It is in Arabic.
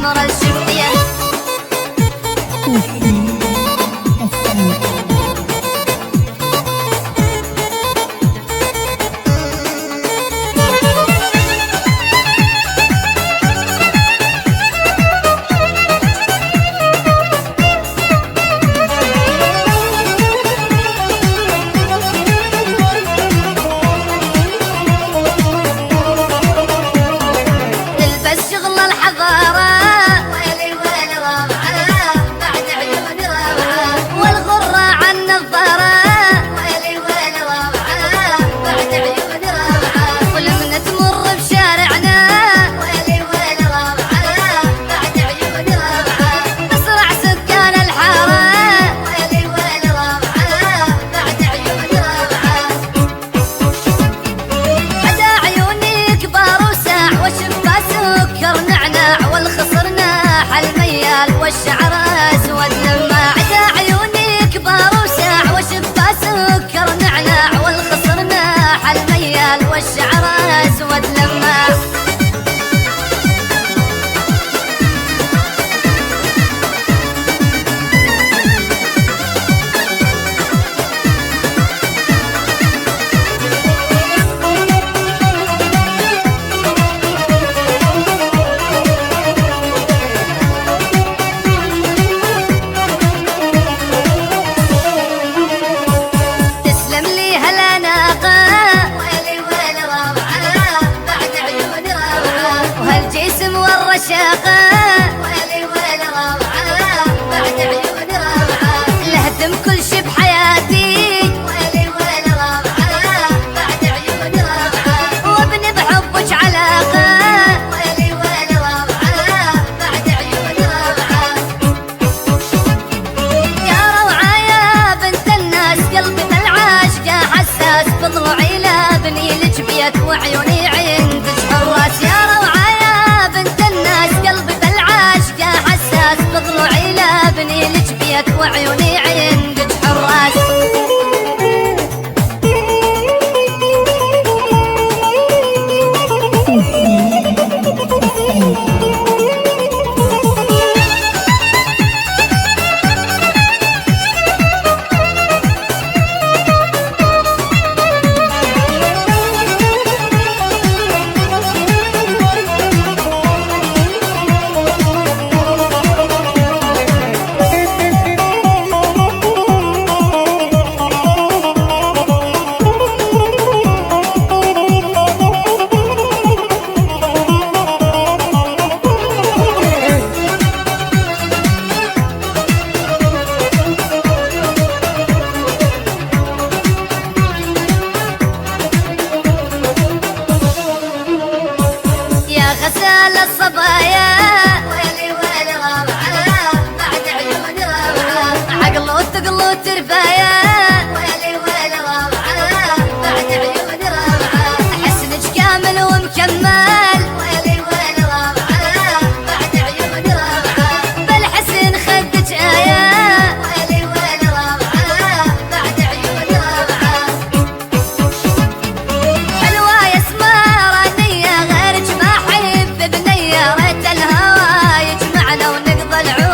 عمر الشفتين. والشعر اسود لما عدا عيوني كبار وساع وشفا سكر نعناع والخصر ناح الميال والشعر اسود لما شاقة ويلي ويلي روعة بعد عيون روعة لهدم كل شي بحياتي ويلي ويلي روعة بعد عيون روعة وابني بحبك علاقة ويلي ويلي روعة بعد عيون روعة يا روعة يا بنت الناس قلبي بالعاشقة حساس بضلوعي لابني لك بيت وعيوني عندك حراس يا روعة قلبي بالعاشقة حساس بضلوعي لابني لك بيت وعيوني عندك حراس غسال الصبايا ويلي ويلي روعة بعد عيون روعة عقلو ثقلو تربايا ويلي ويلي روعة بعد عيون روعة حسنك كامل ومكمل ويلي ويلي روعة بعد عيون روعة بالحسن خدك آية ويلي ويلي روعة بعد عيون روعة حلوة يا سمارانية غيرك ما بنية ريت الهوى يجمعنا ونقضى العمر